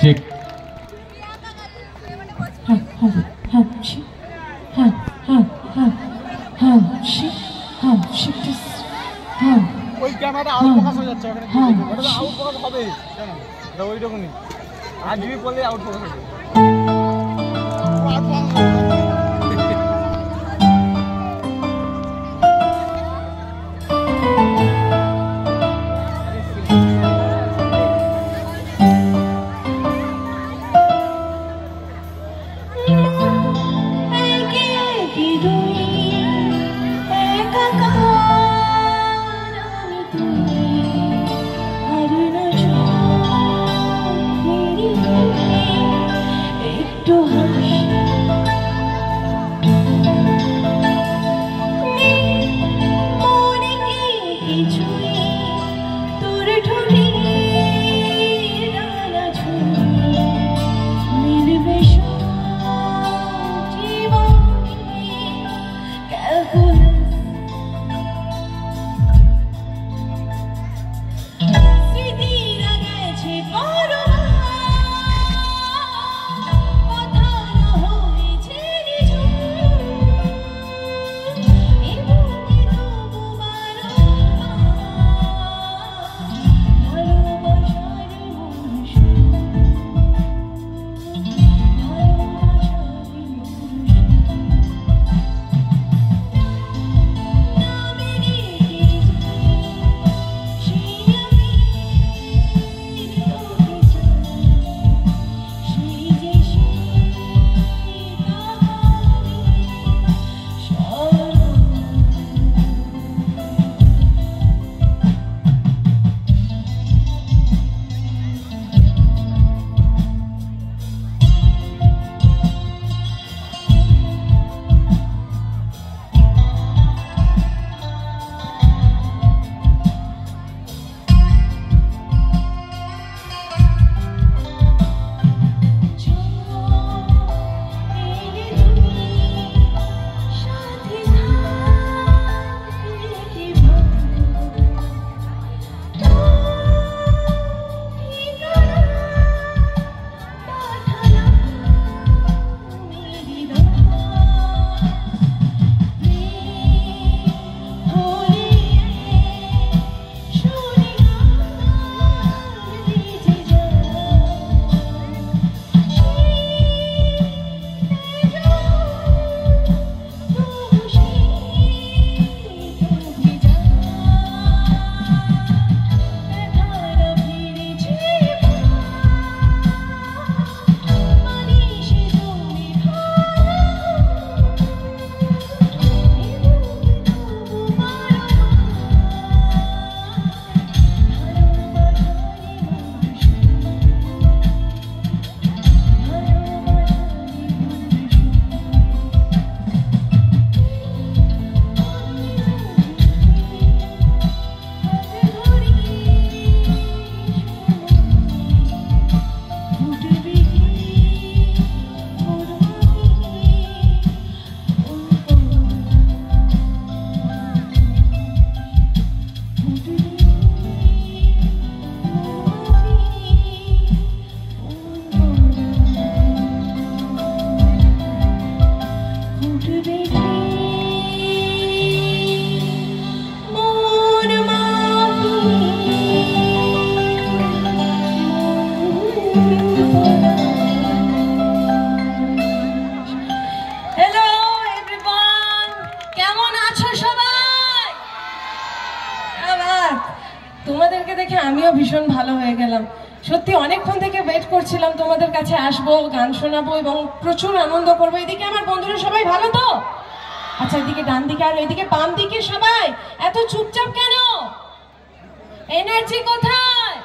Check ওই ক্যামেরাটা out focus হয়ে যাচ্ছে ওখানে ওটা আউট ফোকাস হবে কেন এটা ওইরকমই আর জিবি বললে আউট ফোকাস হবে তোমাদেরকে দেখে আমিও ভীষণ ভালো হয়ে গেলাম। সত্যি অনেকক্ষণ থেকে ওয়েট করছিলাম, তোমাদের কাছে আসবো, গান শোনাবো এবং প্রচুর আনন্দ করবো। এদিকে আমার বন্ধুরা সবাই ভালো তো? আচ্ছা, এদিকে ডান দিকে আর এদিকে বাম দিকে সবাই এত চুপচাপ কেন? এনার্জি কোথায়?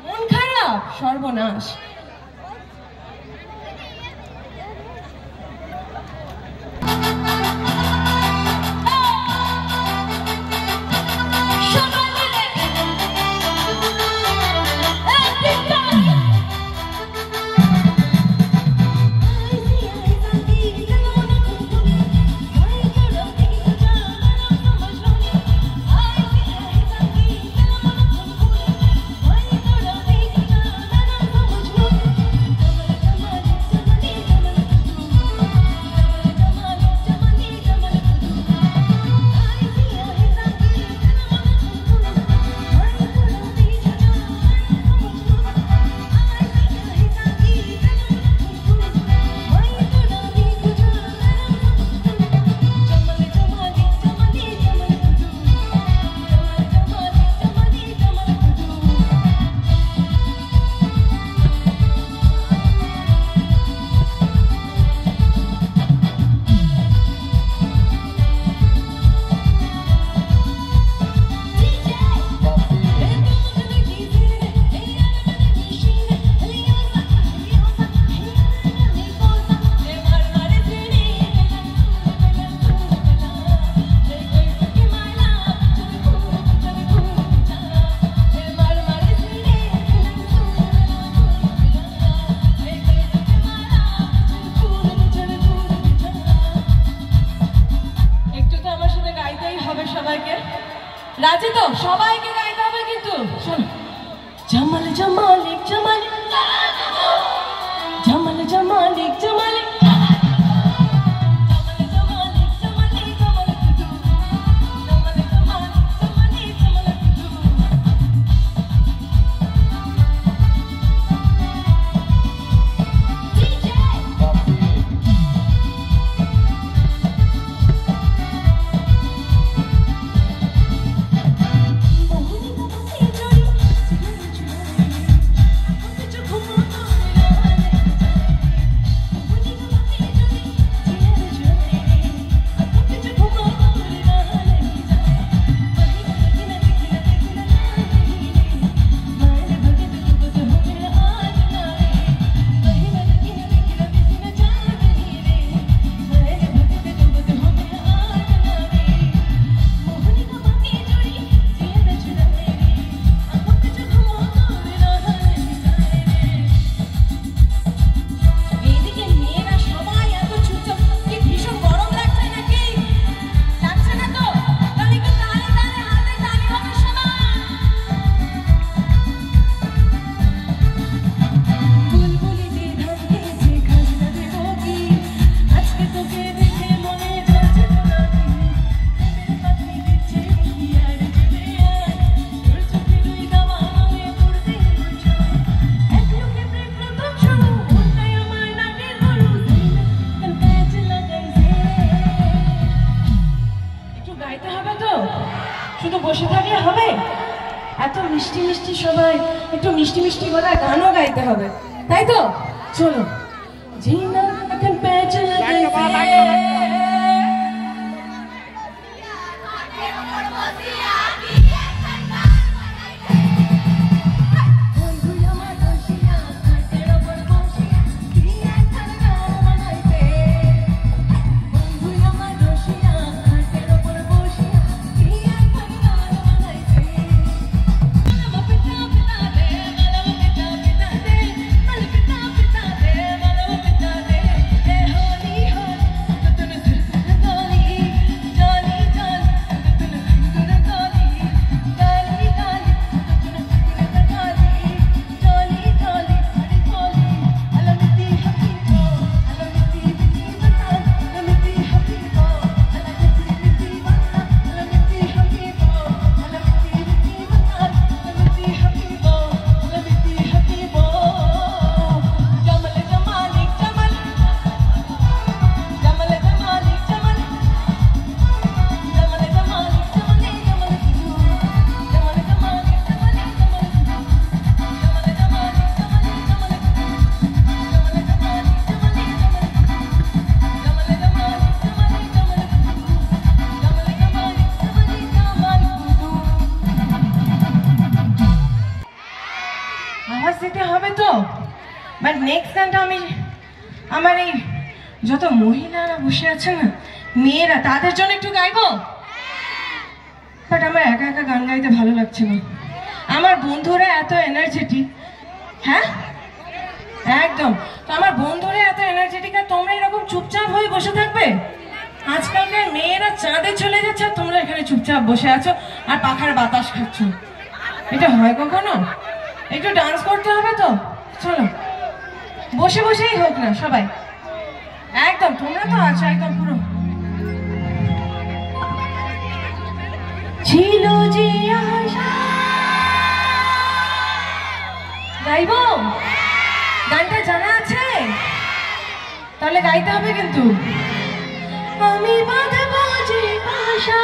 মন খারাপ? সর্বনাশ। জামালিক জামালিক জামাল জামালিক জামালিক শুধু বসে থাকলে হবে? এত মিষ্টি মিষ্টি সবাই একটু মিষ্টি মিষ্টি গলায় গানও গাইতে হবে, তাই তো? চলো জিনা এখন প্যাচ লাগাইছে হবে তো। বাট নেক্সট গানটা আমি আমার এই যত মহিলারা বসে আছে না, মেয়েরা, তাদের জন্য একটু গাইবো। বাট আমার একা একা গান গাইতে ভালো লাগছে না। আমার বন্ধুরা এত এনার্জেটিক, হ্যাঁ একদম, তো আমার বন্ধুরা এত এনার্জেটিক আর তোমরা এরকম চুপচাপ হয়ে বসে থাকবে? আজকালকার মেয়েরা চাঁদে চলে যাচ্ছে আর তোমরা এখানে চুপচাপ বসে আছো আর পাখার বাতাস খাচ্ছ। এটা হয় কখনো? একটু ডান্স করতে হবে তো, চলো বসে বসেই হোক না সবাই, একদম তোমরা তো আছো একদম পুরো। ছিল যে আশা, গাইবো? গানটা জানা আছে? তাহলে গাইতে হবে কিন্তু। আমি বাঁধবো যে আশা,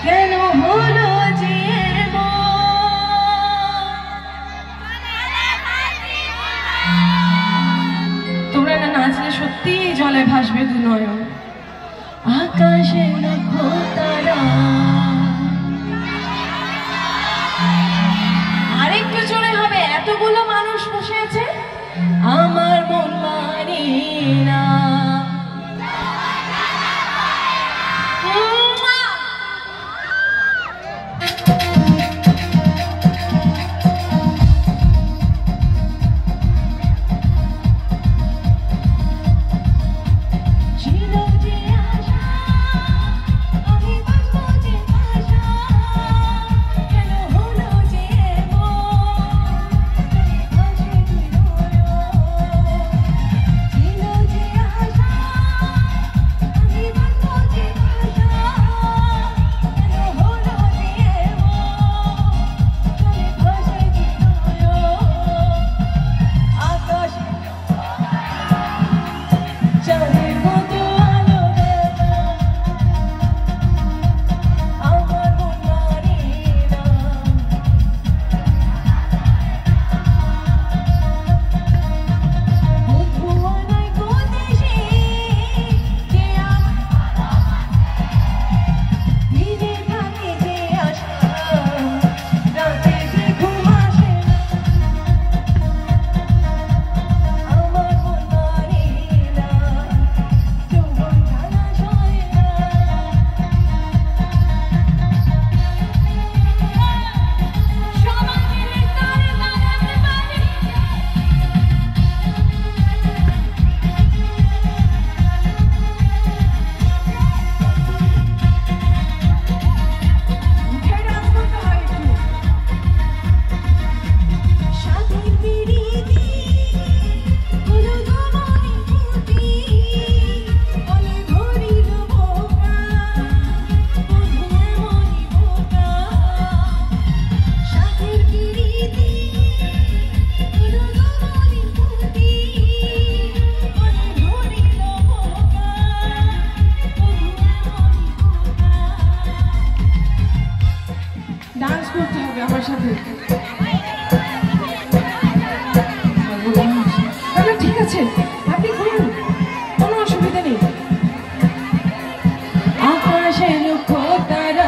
কেন হলো যে তোমরা না নাচলে সত্যি জলে ভাসবে দু নয়ন। আকাশে লক্ষ্য তারা, আরেকটু জোরে হবে, এতগুলো মানুষ বসে আছে। আমার মন মানে না, হবে আমার সাথে। ঠিক আছে, আপনি করুন, কোনো অসুবিধা নেই। আকাশে লক্ষ্য তারা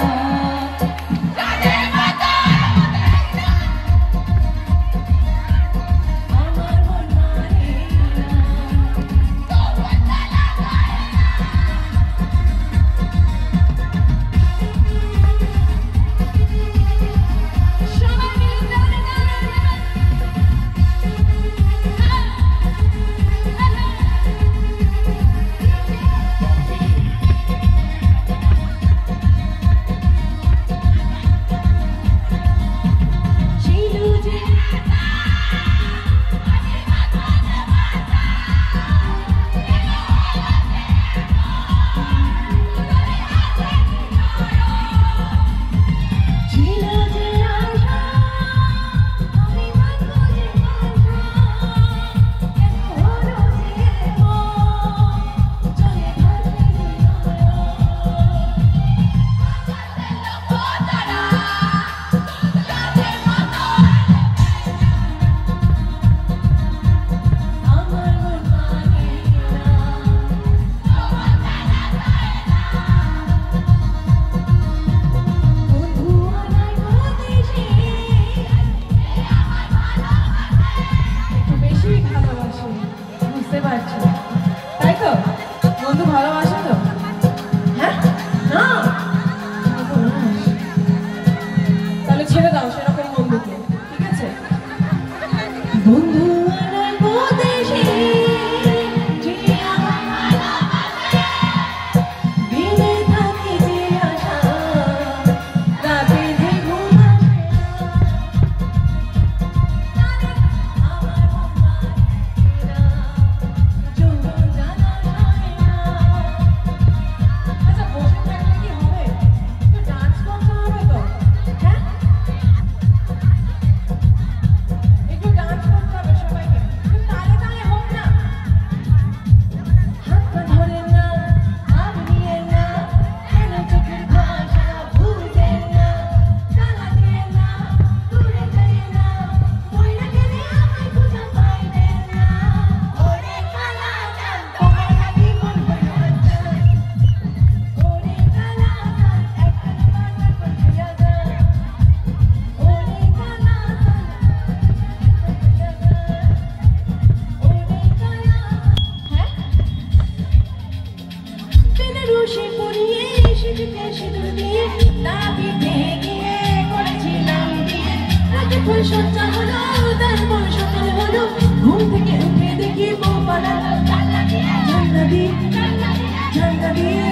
ঘুম থেকে উঠে দেখি বউ পাড়া জানলা দিয়ে